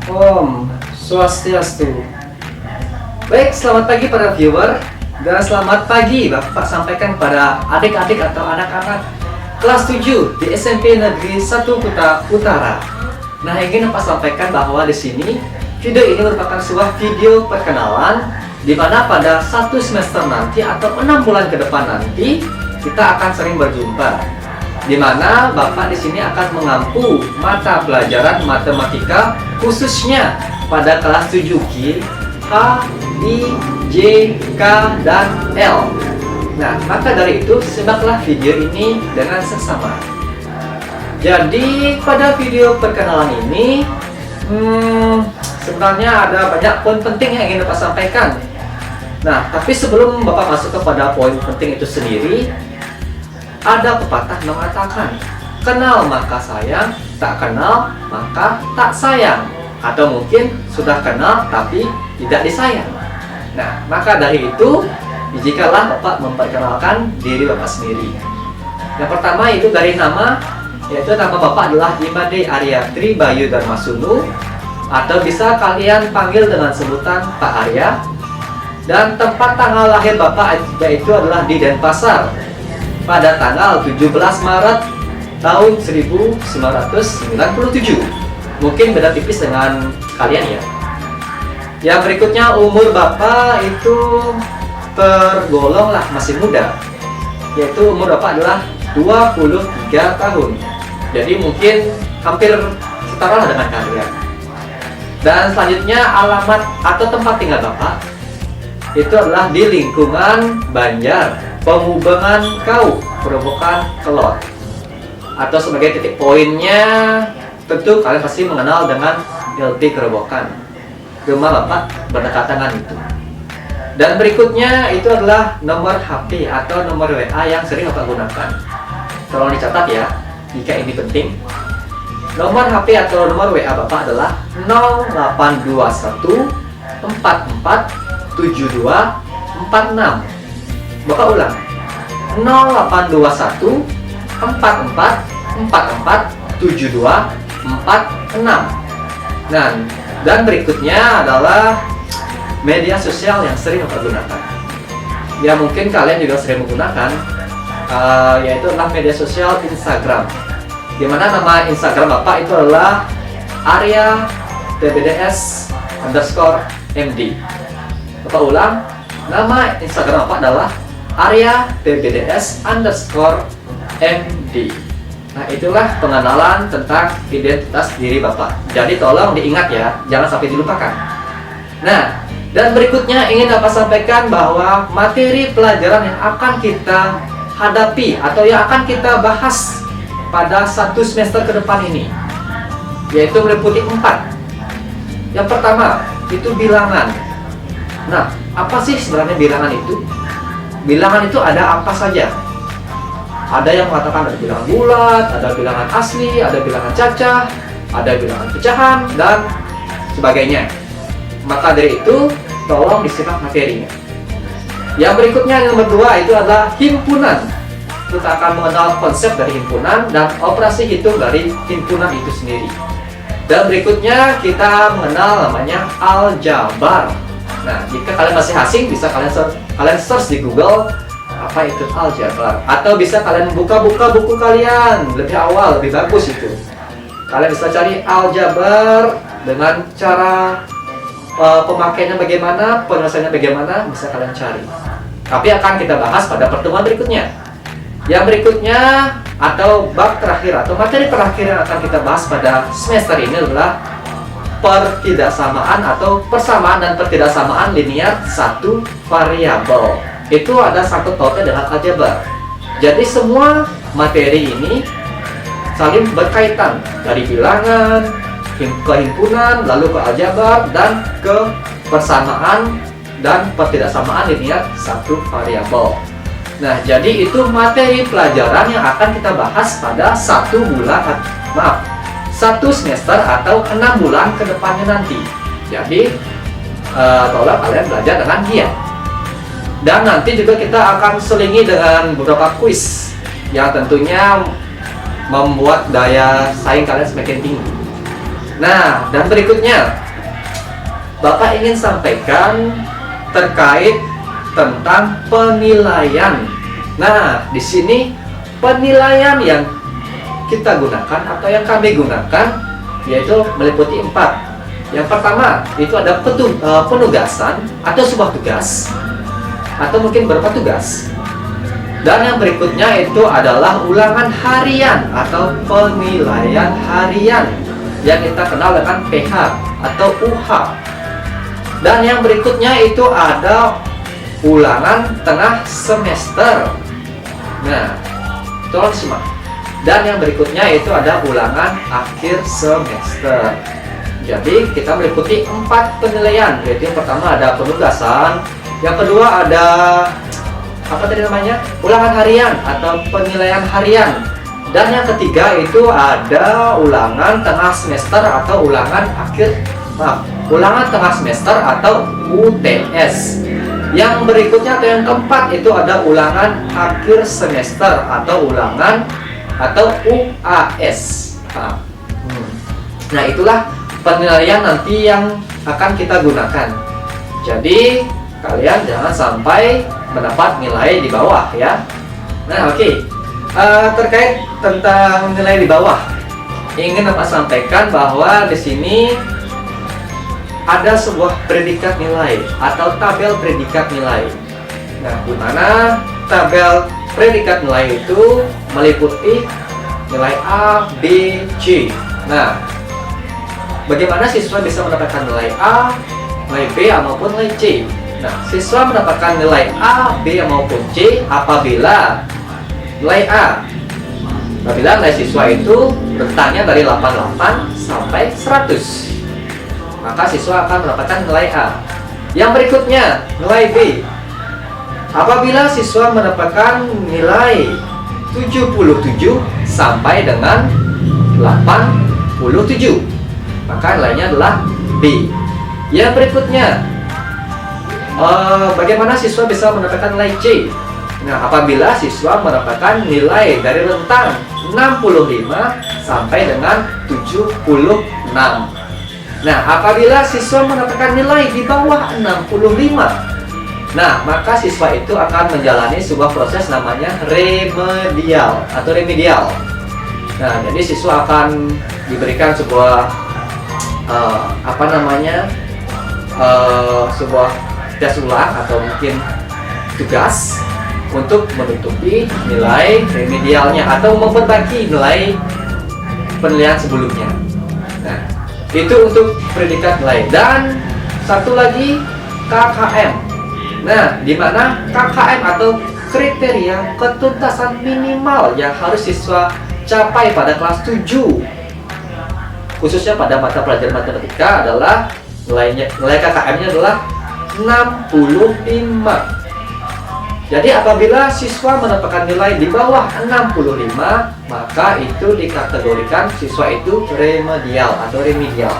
Om Swastiastu. Baik, selamat pagi para viewer dan selamat pagi Bapak sampaikan pada adik-adik atau anak-anak kelas 7 di SMP Negeri 1 Kuta Utara. Nah, ingin Bapak sampaikan bahwa di sini video ini merupakan sebuah video perkenalan di mana pada 1 semester nanti atau 6 bulan ke depan nanti kita akan sering berjumpa. Di mana Bapak di sini akan mengampu mata pelajaran matematika khususnya pada kelas 7Q, H, I, J, K, dan L. Nah, maka dari itu simaklah video ini dengan seksama. Jadi pada video perkenalan ini sebenarnya ada banyak poin penting yang ingin Bapak sampaikan. Nah, tapi sebelum Bapak masuk kepada poin penting itu sendiri, ada pepatah mengatakan, kenal maka sayang, tak kenal maka tak sayang. Atau mungkin sudah kenal tapi tidak disayang. Nah, maka dari itu, jikalah Bapak memperkenalkan diri Bapak sendiri. Yang pertama itu dari nama, yaitu nama Bapak adalah Imade Aryatri Bayu Darmasunu, atau bisa kalian panggil dengan sebutan Pak Arya. Dan tempat tanggal lahir Bapak yaitu adalah di Denpasar pada tanggal 17 Maret tahun 1997. Mungkin beda tipis dengan kalian ya. Yang berikutnya umur Bapak itu tergolong lah masih muda, yaitu umur Bapak adalah 23 tahun. Jadi mungkin hampir setara lah dengan kalian. Dan selanjutnya alamat atau tempat tinggal Bapak itu adalah di lingkungan Banjar, Penghubungan Kau, Kerobokan Kelot. Atau sebagai titik poinnya, tentu kalian pasti mengenal dengan LT Kerobokan. Rumah Bapak berdekatan dengan itu. Dan berikutnya itu adalah nomor HP atau nomor WA yang sering Bapak gunakan. Tolong dicatat ya, jika ini penting. Nomor HP atau nomor WA Bapak adalah 0821 44 72 46. Bapak ulang, 0821 44 44 72 46. Nah, dan berikutnya adalah media sosial yang sering Bapak gunakan. Ya mungkin kalian juga sering menggunakan, yaitu adalah media sosial Instagram. Dimana nama Instagram Bapak itu adalah Arya TBDS _MD. Bapak ulang, nama Instagram Bapak adalah Arya TBDS _MD. Nah, itulah pengenalan tentang identitas diri Bapak. Jadi tolong diingat ya, jangan sampai dilupakan. Nah, dan berikutnya ingin Bapak sampaikan bahwa materi pelajaran yang akan kita hadapi atau yang akan kita bahas pada 1 semester ke depan ini, yaitu meliputi 4. Yang pertama, itu bilangan. Nah, apa sih sebenarnya bilangan itu? Bilangan itu ada apa saja? Ada yang mengatakan ada bilangan bulat, ada bilangan asli, ada bilangan cacah, ada bilangan pecahan, dan sebagainya. Maka dari itu, tolong disimak materinya. Yang berikutnya, yang nomor 2, itu adalah himpunan. Kita akan mengenal konsep dari himpunan dan operasi hitung dari himpunan itu sendiri. Dan berikutnya, kita mengenal namanya aljabar. Nah, jika kalian masih asing, bisa kalian search di Google apa itu aljabar, atau bisa kalian buka-buka buku kalian lebih awal, lebih bagus itu. Kalian bisa cari aljabar dengan cara pemakaiannya bagaimana, penyelesaiannya bagaimana, bisa kalian cari. Tapi akan kita bahas pada pertemuan berikutnya. Yang berikutnya atau bab terakhir atau materi terakhir yang akan kita bahas pada semester ini adalah pertidaksamaan atau persamaan dan pertidaksamaan linear satu variabel. Itu ada sangkut pautnya dengan aljabar. Jadi semua materi ini saling berkaitan, dari bilangan ke himpunan, lalu ke aljabar, dan ke persamaan dan pertidaksamaan linear satu variabel. Nah, jadi itu materi pelajaran yang akan kita bahas pada 1 semester atau 6 bulan ke depannya nanti. Jadi tolong kalian belajar dengan giat. Dan nanti juga kita akan selingi dengan beberapa kuis yang tentunya membuat daya saing kalian semakin tinggi. Nah, dan berikutnya Bapak ingin sampaikan terkait tentang penilaian. Nah, di sini penilaian yang kita gunakan atau yang kami gunakan yaitu meliputi 4. Yang pertama itu ada penugasan atau sebuah tugas atau mungkin beberapa tugas. Dan yang berikutnya itu adalah ulangan harian atau penilaian harian yang kita kenal dengan PH atau UH. Dan yang berikutnya itu ada ulangan tengah semester. Nah, tolong simak. Dan yang berikutnya itu ada ulangan akhir semester. Jadi kita meliputi 4 penilaian, yaitu yang pertama ada penugasan, yang kedua ada apa tadi namanya? Ulangan harian atau penilaian harian. Dan yang ketiga itu ada ulangan tengah semester atau ulangan tengah semester atau UTS. Yang berikutnya atau yang keempat itu ada ulangan akhir semester atau ulangan atau UAS. Nah, itulah penilaian nanti yang akan kita gunakan. Jadi kalian jangan sampai mendapat nilai di bawah ya. Nah, oke. Terkait tentang nilai di bawah, ingin Bapak sampaikan bahwa di sini ada sebuah predikat nilai atau tabel predikat nilai. Nah, di mana tabel predikat nilai itu meliputi nilai A, B, C. Nah, bagaimana siswa bisa mendapatkan nilai A, nilai B, maupun nilai C? Nah, siswa mendapatkan nilai A, B, maupun C apabila nilai A, apabila nilai siswa itu rentangnya dari 88 sampai 100, maka siswa akan mendapatkan nilai A. Yang berikutnya, nilai B. Apabila siswa mendapatkan nilai 77 sampai dengan 87, maka nilainya adalah B. Yang berikutnya, bagaimana siswa bisa mendapatkan nilai C? Nah, apabila siswa mendapatkan nilai dari rentang 65 sampai dengan 76. Nah, apabila siswa mendapatkan nilai di bawah 65, nah, maka siswa itu akan menjalani sebuah proses namanya remedial atau remedial. Nah, jadi siswa akan diberikan sebuah sebuah tes ulang atau mungkin tugas untuk menutupi nilai remedialnya atau memperbaiki nilai penilaian sebelumnya. Nah, itu untuk predikat nilai. Dan satu lagi KKM. Nah, di mana KKM atau kriteria ketuntasan minimal yang harus siswa capai pada kelas 7, khususnya pada mata pelajaran matematika adalah nilai KKM-nya adalah 65. Jadi apabila siswa mendapatkan nilai di bawah 65, maka itu dikategorikan siswa itu remedial atau remedial.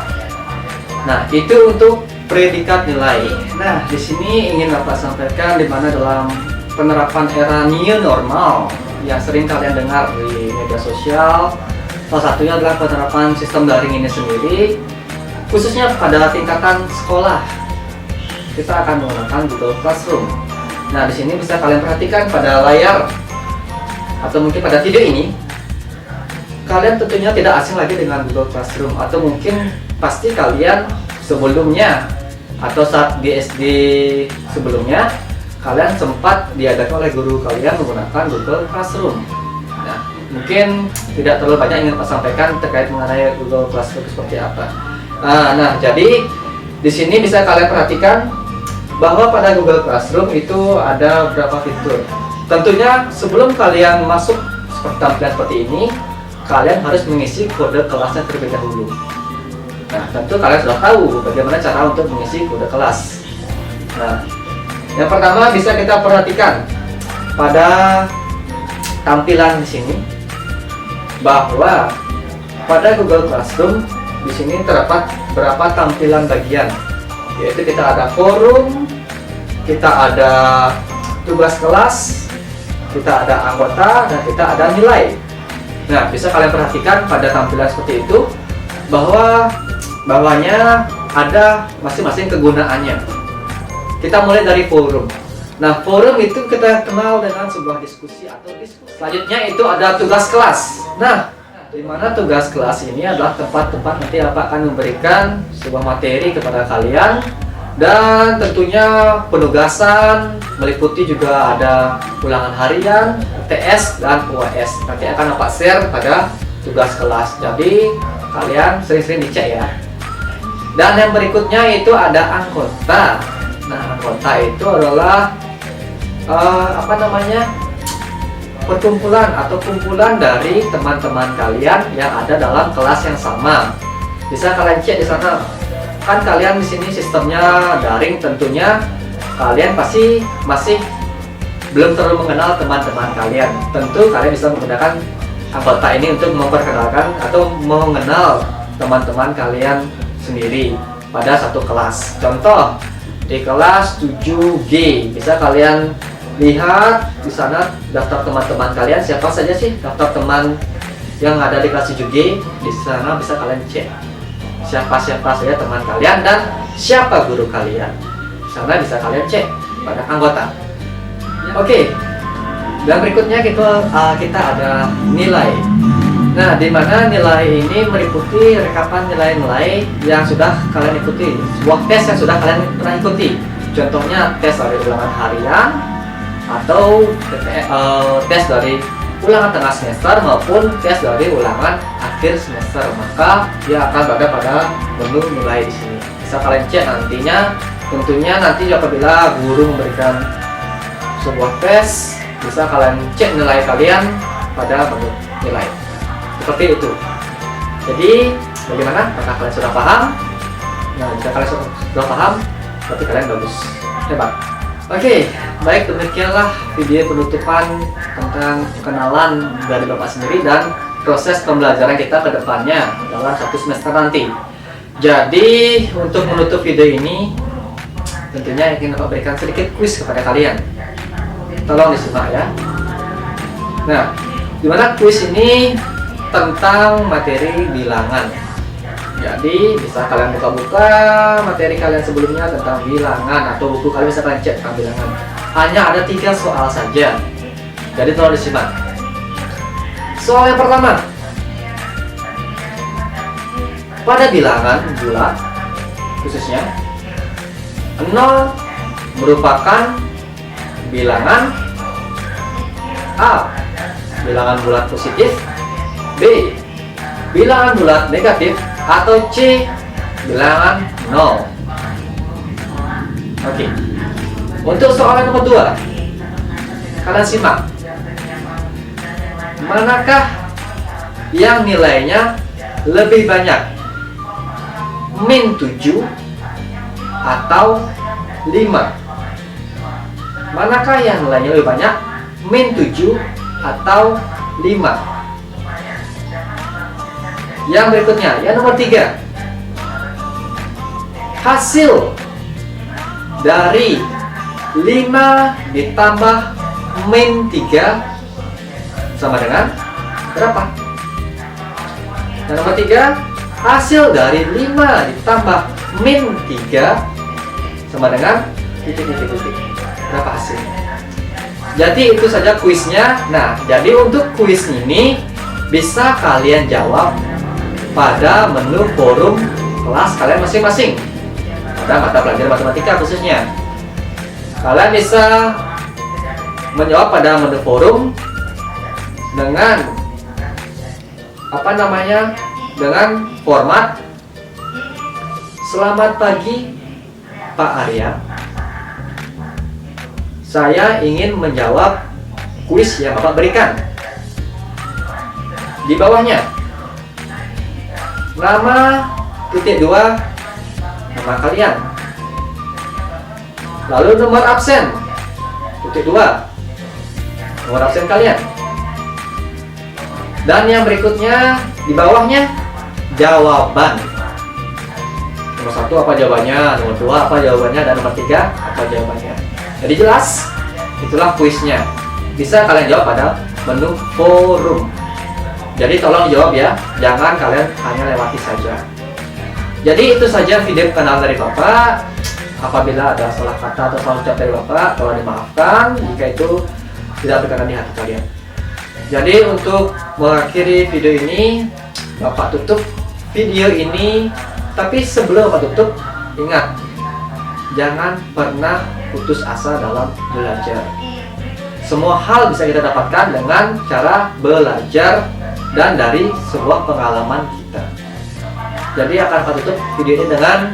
Nah, itu untuk predikat nilai. Nah, di sini ingin Bapak sampaikan di mana dalam penerapan era new normal yang sering kalian dengar di media sosial, salah satunya adalah penerapan sistem daring ini sendiri, khususnya pada tingkatan sekolah. Kita akan menggunakan Google Classroom. Nah, di sini bisa kalian perhatikan pada layar atau mungkin pada video ini, kalian tentunya tidak asing lagi dengan Google Classroom, atau mungkin pasti kalian sebelumnya atau saat di SD sebelumnya kalian sempat diajarkan oleh guru kalian menggunakan Google Classroom. Nah, mungkin tidak terlalu banyak ingin saya sampaikan terkait mengenai Google Classroom seperti apa. Nah, jadi di sini bisa kalian perhatikan bahwa pada Google Classroom itu ada beberapa fitur. Tentunya sebelum kalian masuk seperti tampilan seperti ini, kalian harus mengisi kode kelasnya terlebih dahulu. Nah, tentu kalian sudah tahu bagaimana cara untuk mengisi kode kelas. Nah, yang pertama bisa kita perhatikan pada tampilan di sini bahwa pada Google Classroom di sini terdapat beberapa tampilan bagian, yaitu kita ada forum, kita ada tugas kelas, kita ada anggota, dan kita ada nilai. Nah, bisa kalian perhatikan pada tampilan seperti itu bahwa bawahnya ada masing-masing kegunaannya. Kita mulai dari forum. Nah, forum itu kita kenal dengan sebuah diskusi atau diskusi. Selanjutnya itu ada tugas kelas. Nah, di mana tugas kelas ini adalah tempat-tempat nanti Bapak akan memberikan sebuah materi kepada kalian, dan tentunya penugasan meliputi juga ada ulangan harian, UTS dan UAS. Nanti akan Bapak share pada tugas kelas. Jadi kalian sering-sering dicek ya. Dan yang berikutnya itu ada anggota. Nah, anggota itu adalah perkumpulan atau kumpulan dari teman-teman kalian yang ada dalam kelas yang sama. Bisa kalian cek di sana. Kan kalian di sini sistemnya daring, tentunya kalian pasti masih belum terlalu mengenal teman-teman kalian. Tentu kalian bisa menggunakan anggota ini untuk memperkenalkan atau mengenal teman-teman kalian sendiri pada satu kelas. Contoh di kelas 7G bisa kalian lihat di sana daftar teman-teman kalian siapa saja sih daftar teman yang ada di kelas 7G. Di sana bisa kalian cek siapa-siapa saja teman kalian dan siapa guru kalian. Di sana bisa kalian cek pada anggota. Oke. Dan berikutnya kita ada nilai. Nah, di mana nilai ini meliputi rekapan nilai-nilai yang sudah kalian ikuti, sebuah tes yang sudah kalian pernah ikuti. Contohnya tes dari ulangan harian atau tes dari ulangan tengah semester maupun tes dari ulangan akhir semester. Maka dia akan berada pada menu nilai di sini. Bisa kalian cek nantinya. Tentunya nanti apabila guru memberikan sebuah tes, bisa kalian cek nilai kalian pada menu nilai. Seperti itu. Jadi bagaimana? Apakah kalian sudah paham? Nah, jika kalian sudah paham, berarti kalian bagus, hebat. Oke, baik, demikianlah video penutupan tentang kenalan dari Bapak sendiri dan proses pembelajaran kita ke depannya dalam satu semester nanti. Jadi untuk menutup video ini, tentunya ingin Bapak berikan sedikit kuis kepada kalian. Tolong disimak ya. Nah, dimana kuis ini tentang materi bilangan. Jadi bisa kalian buka-buka materi kalian sebelumnya tentang bilangan, atau buku kalian bisa kalian cek tentang bilangan. Hanya ada 3 soal saja. Jadi tolong disimak. Soal yang pertama. Pada bilangan bulat khususnya 0 merupakan bilangan A, bilangan bulat positif, B, bilangan bulat negatif, atau C, bilangan 0. Oke. Untuk soal yang nomor 2, kalian simak. Manakah yang nilainya lebih banyak? Min 7 atau 5? Manakah yang nilainya lebih banyak? Min 7 atau 5? Yang berikutnya, yang nomor 3. Hasil dari 5 ditambah min 3 sama dengan berapa? Yang nomor 3, hasil dari 5 ditambah min 3 sama dengan titik-titik-titik. Berapa hasilnya? Jadi itu saja kuisnya. Nah, jadi untuk kuis ini bisa kalian jawab pada menu forum kelas kalian masing-masing pada mata pelajaran matematika khususnya. Kalian bisa menjawab pada menu forum dengan dengan format "Selamat pagi Pak Arya, saya ingin menjawab kuis yang Bapak berikan." Di bawahnya nama _2 nama kalian, lalu nomor absen _2 nomor absen kalian, dan yang berikutnya di bawahnya jawaban. Nomor 1 apa jawabannya, nomor 2 apa jawabannya, dan nomor 3 apa jawabannya. Jadi jelas, itulah kuisnya. Bisa kalian jawab pada menu forum. Jadi tolong jawab ya, jangan kalian hanya lewati saja. Jadi itu saja video kenal dari Bapak. Apabila ada salah kata atau salah ucap dari Bapak, tolong dimaafkan jika itu tidak berkenan di hati kalian. Jadi untuk mengakhiri video ini, Bapak tutup video ini. Tapi sebelum Bapak tutup, ingat, jangan pernah putus asa dalam belajar. Semua hal bisa kita dapatkan dengan cara belajar dan dari sebuah pengalaman kita. Jadi akan Bapak tutup video ini dengan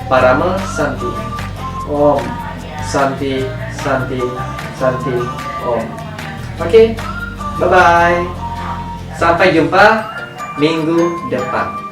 Parama Santi. Om Santi Santi Santi Om. Oke, bye bye. Sampai jumpa minggu depan.